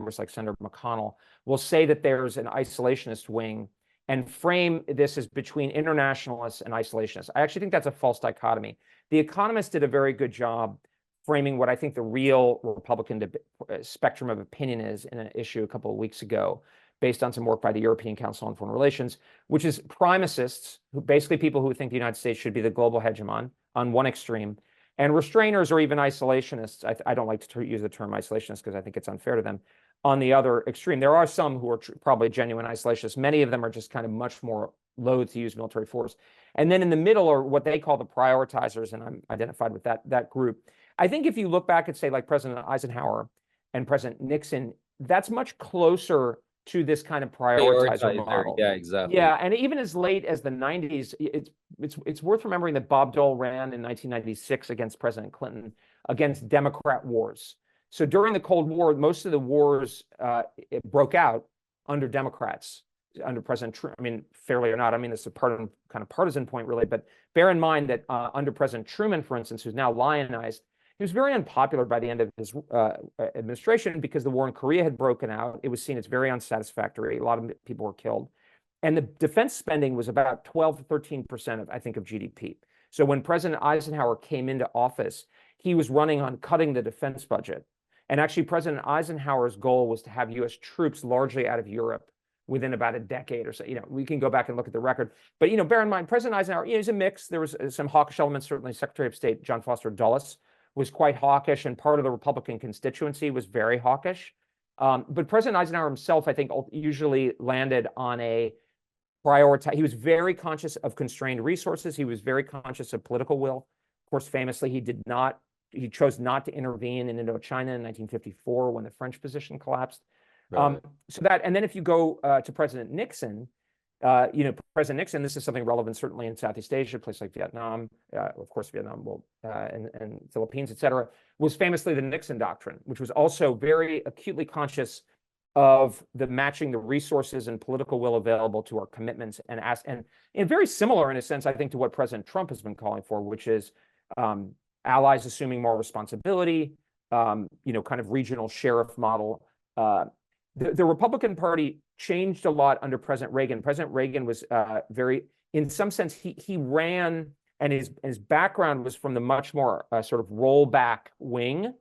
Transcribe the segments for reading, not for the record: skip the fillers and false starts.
members like Senator McConnell will say that there's an isolationist wing and frame this as between internationalists and isolationists. I actually think that's a false dichotomy. The Economist did a very good job framing what I think the real Republican spectrum of opinion is in an issue a couple of weeks ago, based on some work by the European Council on Foreign Relations, which is primacists, who basically people who think the United States should be the global hegemon on one extreme, and restrainers or even isolationists. I don't like to use the term isolationist because I think it's unfair to them. On the other extreme, there are some who are probably genuine isolationists. Many of them are just kind of much more loath to use military force. And then in the middle are what they call the prioritizers, and I'm identified with that group. I think if you look back at, say, like President Eisenhower and President Nixon, that's much closer to this kind of prioritizer model. Yeah, exactly. Yeah, and even as late as the 90s, it's worth remembering that Bob Dole ran in 1996 against President Clinton against Democrat wars. So during the Cold War, most of the wars it broke out under Democrats, under President Truman. I mean, fairly or not, I mean, it's a kind of partisan point, really. But bear in mind that under President Truman, for instance, who's now lionized, he was very unpopular by the end of his administration because the war in Korea had broken out. It was seen as very unsatisfactory. A lot of people were killed. And the defense spending was about 12 to 13% of, I think, of GDP. So when President Eisenhower came into office, he was running on cutting the defense budget. And actually, President Eisenhower's goal was to have U.S. troops largely out of Europe within about a decade or so. We can go back and look at the record. But, bear in mind, President Eisenhower, he's a mix. There was some hawkish elements. Certainly, Secretary of State John Foster Dulles was quite hawkish, and part of the Republican constituency was very hawkish. But President Eisenhower himself, I think, usually landed on a prioritize. He was very conscious of constrained resources. He was very conscious of political will. Of course, famously, he chose not to intervene in Indochina in 1954 when the French position collapsed. Right. And then if you go to President Nixon, President Nixon, this is something relevant certainly in Southeast Asia, places like Vietnam, of course, Vietnam, and Philippines, et cetera, was famously the Nixon doctrine, which was also very acutely conscious of the matching the resources and political will available to our commitments and very similar in a sense, I think, to what President Trump has been calling for, which is allies assuming more responsibility, kind of regional sheriff model. The Republican Party changed a lot under President Reagan. President Reagan was in some sense, he ran, and his background was from the much more sort of rollback wing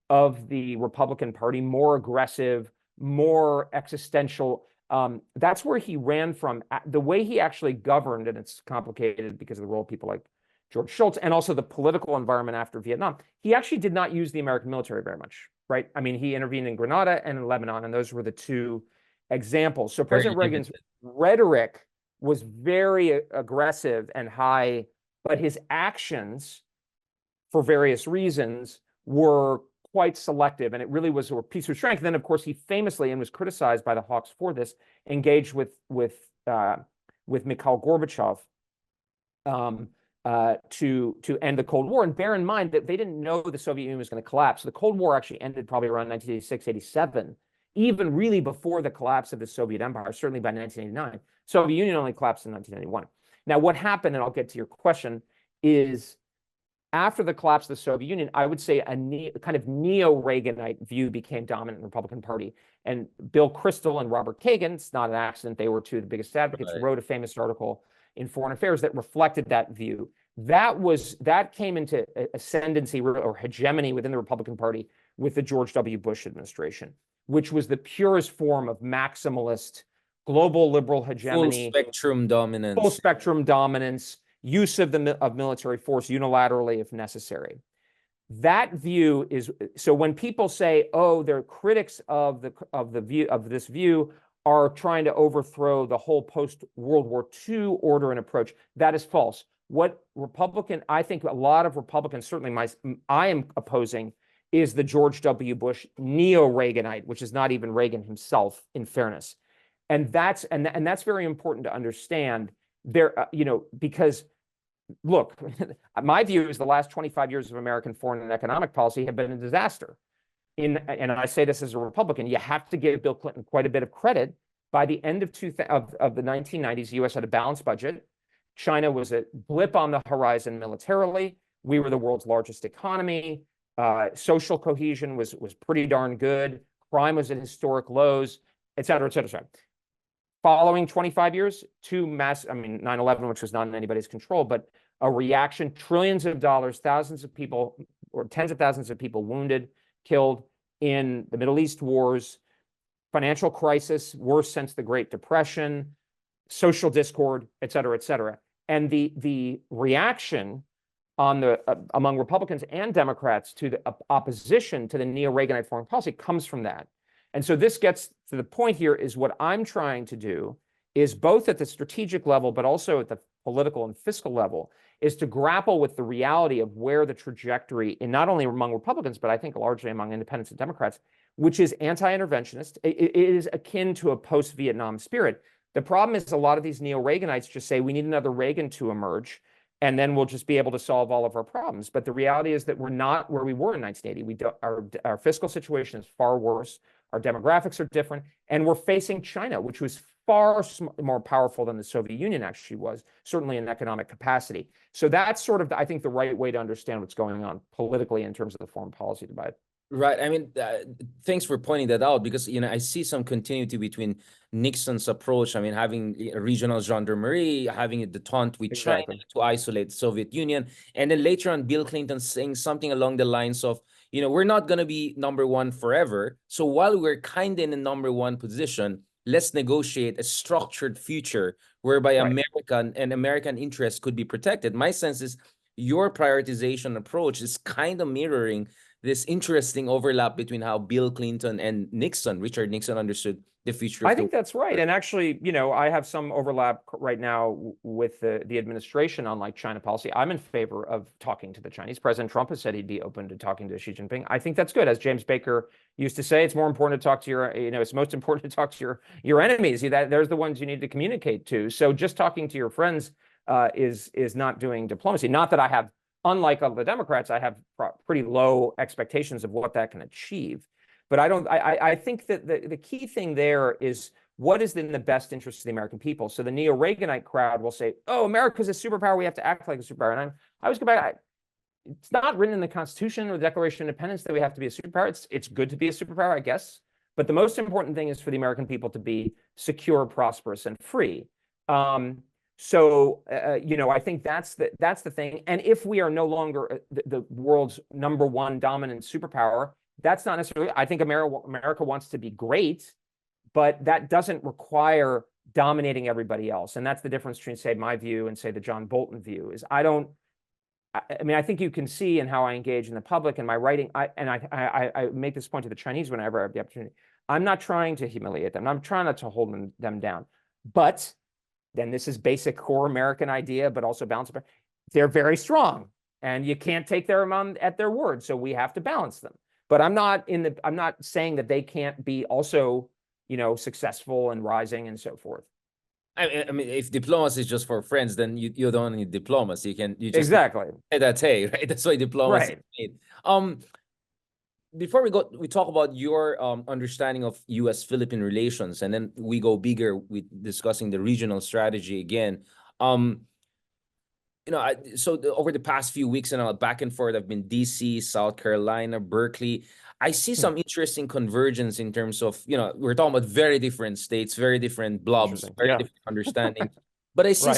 of the Republican Party, more aggressive, more existential. That's where he ran from. The way he actually governed, and it's complicated because of the role of people like George Shultz, and also the political environment after Vietnam. He actually did not use the American military very much, right? I mean, he intervened in Grenada and in Lebanon, and those were the two examples. So President Reagan's rhetoric was very aggressive and high, but his actions, for various reasons, were quite selective, and it really was a piece of strength. And then, of course, he famously, and was criticized by the Hawks for this, engaged with Mikhail Gorbachev to end the Cold War. And bear in mind that they didn't know the Soviet Union was going to collapse. So the Cold War actually ended probably around 1986, 87, even really before the collapse of the Soviet Empire, certainly by 1989. Soviet Union only collapsed in 1991. Now, what happened, and I'll get to your question, is after the collapse of the Soviet Union, I would say a kind of neo-Reaganite view became dominant in the Republican Party. And Bill Kristol and Robert Kagan, it's not an accident, they were two of the biggest advocates, wrote a famous article in Foreign Affairs that reflected that view. That came into ascendancy or hegemony within the Republican Party with the George W. Bush administration, which was the purest form of maximalist global liberal hegemony. Full spectrum dominance. Full spectrum dominance, use of military force unilaterally if necessary. That view is, so when people say, oh, they're critics of this view are trying to overthrow the whole post-World War II order and approach, that is false. What I think a lot of Republicans, certainly I am opposing, is the George W. Bush neo-Reaganite, which is not even Reagan himself, in fairness. And that's very important to understand there, because look, my view is the last 25 years of American foreign and economic policy have been a disaster. And I say this as a Republican, you have to give Bill Clinton quite a bit of credit. By the end of the 1990s, the U.S. had a balanced budget. China was a blip on the horizon militarily. We were the world's largest economy. Social cohesion was pretty darn good. crime was at historic lows, et cetera, et cetera, et cetera. Following 25 years, two mass, I mean, 9/11, which was not in anybody's control, but a reaction, trillions of dollars, thousands of people, or tens of thousands of people wounded, killed in the Middle East wars, financial crisis, worst since the Great Depression, social discord, et cetera, et cetera. And the reaction on the among Republicans and Democrats to the opposition to the neo-Reaganite foreign policy comes from that. And so this gets to the point here is what I'm trying to do is both at the strategic level, but also at the political and fiscal level, is to grapple with the reality of where the trajectory, in not only among Republicans, but I think largely among independents and Democrats, which is anti-interventionist. It is akin to a post-Vietnam spirit. The problem is a lot of these neo-Reaganites just say we need another Reagan to emerge, and then we'll just be able to solve all of our problems. But the reality is that we're not where we were in 1980. Our fiscal situation is far worse. Our demographics are different. And we're facing China, which was far more powerful than the Soviet Union actually was, certainly in economic capacity. So that's sort of, I think, the right way to understand what's going on politically in terms of the foreign policy divide. Right. I mean, thanks for pointing that out because, I see some continuity between Nixon's approach. I mean, having a regional gendarmerie, having a detente with China to isolate the Soviet Union. And then later on, Bill Clinton saying something along the lines of, we're not going to be number one forever. So while we're kind of in a number one position, let's negotiate a structured future whereby American interests could be protected. My sense is your prioritization approach is kind of mirroring this interesting overlap between how Bill Clinton and Richard Nixon understood the future of I think that's right. And actually, I have some overlap right now with the administration on like China policy. I'm in favor of talking to the Chinese. President Trump has said he'd be open to talking to Xi Jinping. I think that's good. As James Baker used to say, it's more important to talk to it's most important to talk to your enemies. There's the ones you need to communicate to. So just talking to your friends is not doing diplomacy. Not that I have, unlike the Democrats, I have pretty low expectations of what that can achieve. But I think that the key thing there is what is in the best interest of the American people. So the neo-Reaganite crowd will say, oh, America's a superpower. We have to act like a superpower. And I always go back, it's not written in the Constitution or the Declaration of Independence that we have to be a superpower. It's good to be a superpower, I guess. But the most important thing is for the American people to be secure, prosperous, and free. So, I think that's the thing. And if we are no longer the world's number one dominant superpower, that's not necessarily, I think America wants to be great, but that doesn't require dominating everybody else. And that's the difference between, say, my view and, say, the John Bolton view is I think you can see in how I engage in the public and my writing, I make this point to the Chinese whenever I have the opportunity. I'm not trying to humiliate them. I'm trying not to hold them down. But then this is basic core American idea, but also balance. They're very strong, and you can't take them at their word. So we have to balance them. But I'm not saying that they can't be also, successful and rising and so forth. I mean, if diplomacy is just for friends, then you don't need diplomacy. You just exactly say that's right. That's why diplomacy is made. Before we talk about your understanding of U.S.-Philippine relations, and then we go bigger with discussing the regional strategy again. Over the past few weeks and back and forth, I've been D.C., South Carolina, Berkeley. I see some interesting convergence in terms of, we're talking about very different states, very different blobs, very different understanding. But I see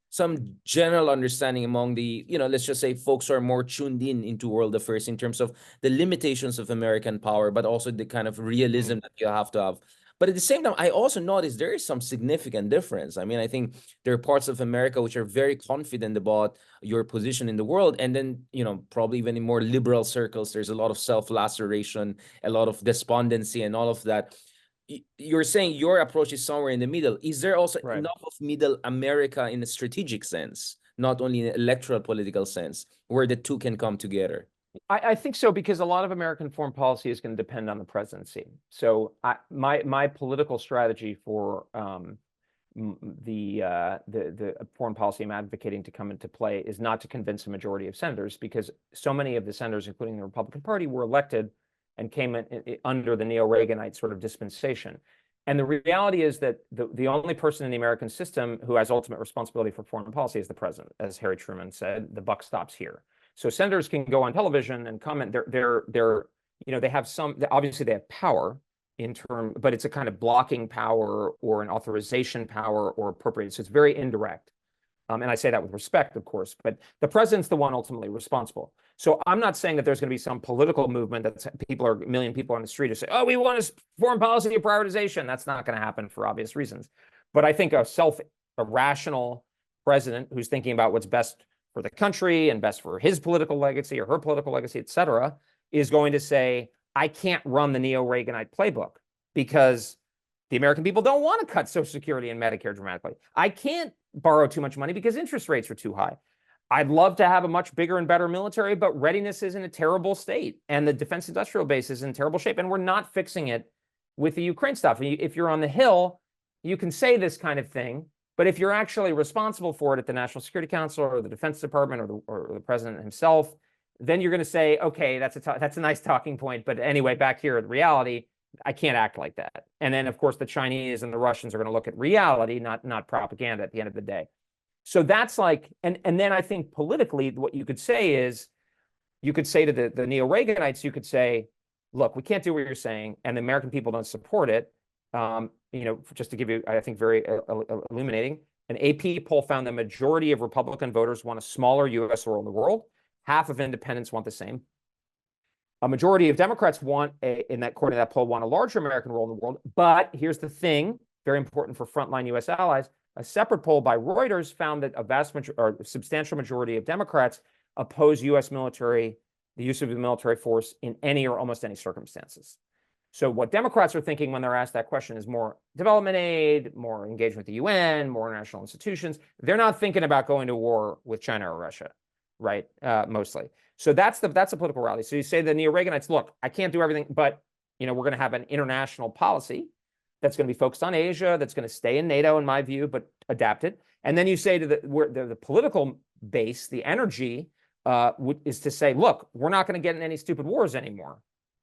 some general understanding among the, let's just say folks who are more tuned into world affairs in terms of the limitations of American power, but also the kind of realism that you have to have. But at the same time, I also noticed there is some significant difference. I mean, I think there are parts of America which are very confident about your position in the world. And then, probably even in more liberal circles, there's a lot of self-laceration, a lot of despondency and all of that. You're saying your approach is somewhere in the middle. Is there also enough of middle America in a strategic sense, not only in an electoral political sense, where the two can come together? I think so, because a lot of American foreign policy is going to depend on the presidency. So my political strategy for the foreign policy I'm advocating to come into play is not to convince a majority of senators, because so many of the senators, including the Republican Party, were elected and came in under the neo-Reaganite sort of dispensation. And the reality is that the only person in the American system who has ultimate responsibility for foreign policy is the president. As Harry Truman said, the buck stops here. So senators can go on television and comment. They have obviously they have power, but it's a kind of blocking power or an authorization power or appropriate. So it's very indirect. And I say that with respect, of course, but the president's the one ultimately responsible. So I'm not saying that there's going to be some political movement that a million people on the street who say, oh, we want a foreign policy of prioritization. That's not going to happen for obvious reasons. But I think a rational president who's thinking about what's best for the country and best for his political legacy or her political legacy, et cetera, is going to say, I can't run the neo-Reaganite playbook because the American people don't want to cut Social Security and Medicare dramatically. I can't borrow too much money because interest rates are too high. I'd love to have a much bigger and better military, but readiness is in a terrible state and the defense industrial base is in terrible shape. And we're not fixing it with the Ukraine stuff. If you're on the Hill, you can say this kind of thing, but if you're actually responsible for it at the National Security Council or the Defense Department or the president himself, then you're going to say, okay, that's a nice talking point. But anyway, back here at reality, I can't act like that. And then, of course, the Chinese and the Russians are going to look at reality, not propaganda at the end of the day. So that's like, and then I think politically, what you could say is, you could say to the neo-Reaganites, you could say, look, we can't do what you're saying, and the American people don't support it. Just to give you, I think, very illuminating, an AP poll found the majority of Republican voters want a smaller U.S. role in the world. Half of independents want the same. A majority of Democrats according to that poll, want a larger American role in the world. But here's the thing, very important for frontline U.S. allies. A separate poll by Reuters found that a substantial majority of Democrats oppose the use of the military force in any or almost any circumstances. So what Democrats are thinking when they're asked that question is more development aid, more engagement with the UN, more international institutions. They're not thinking about going to war with China or Russia, right? Mostly. So that's a political rally. So you say to the neo-Reaganites, look, I can't do everything, but we're going to have an international policy that's going to be focused on Asia, that's going to stay in NATO, in my view, but adapted. And then you say to the political base, the energy is to say, look, we're not going to get in any stupid wars anymore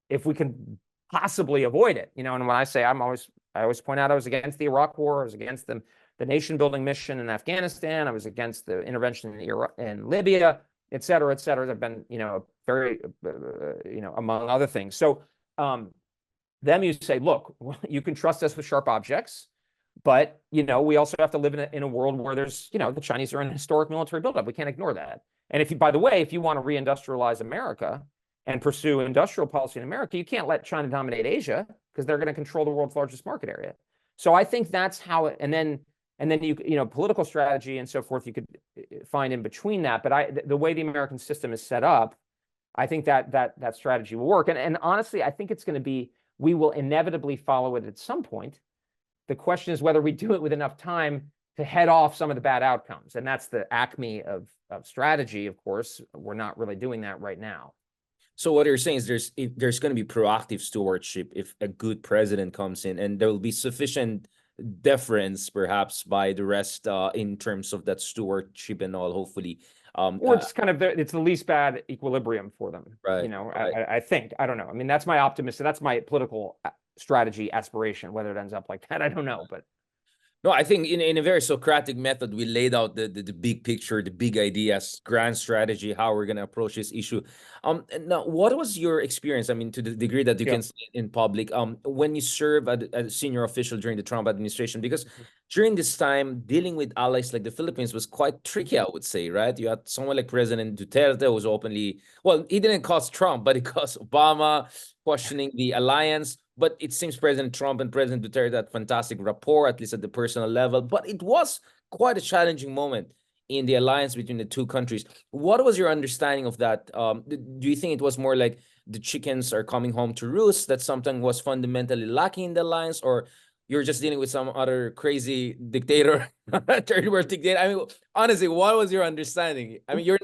if we can possibly avoid it. And when I say I always point out I was against the Iraq War, I was against the nation building mission in Afghanistan, I was against the intervention in Libya, et cetera, et cetera. I've been, very, among other things. So then you say, look, you can trust us with sharp objects, but, we also have to live in a world where there's, the Chinese are in historic military buildup. We can't ignore that. And by the way, if you want to reindustrialize America and pursue industrial policy in America, you can't let China dominate Asia because they're going to control the world's largest market area. So I think that's how and then political strategy and so forth, you could find in between that. But the way the American system is set up, I think that strategy will work. And honestly, I think it's going to be, we will inevitably follow it at some point. The question is whether we do it with enough time to head off some of the bad outcomes. And that's the acme of strategy, of course. We're not really doing that right now. So what you're saying is there's going to be proactive stewardship if a good president comes in, and there will be sufficient deference perhaps by the rest in terms of that stewardship and all, hopefully. Or it's kind of it's the least bad equilibrium for them. Right. Right. I think. I don't know. I mean, that's my optimism. That's my political strategy aspiration. Whether it ends up like that, I don't know. But no, I think in a very Socratic method, we laid out the big picture, the big ideas, grand strategy, how we're going to approach this issue. Now, what was your experience? I mean, to the degree that you can see in public, when you serve as a senior official during the Trump administration, because during this time, dealing with allies like the Philippines was quite tricky, I would say, right? You had someone like President Duterte who was openly, well, he didn't cause Trump, but he caused Obama, questioning the alliance. But it seems President Trump and President Duterte had fantastic rapport, at least at the personal level. But it was quite a challenging moment in the alliance between the two countries. What was your understanding of that? Do you think it was more like the chickens are coming home to roost, that something was fundamentally lacking in the alliance, or you're just dealing with some other crazy dictator, third world dictator? I mean, honestly, what was your understanding? I mean, you're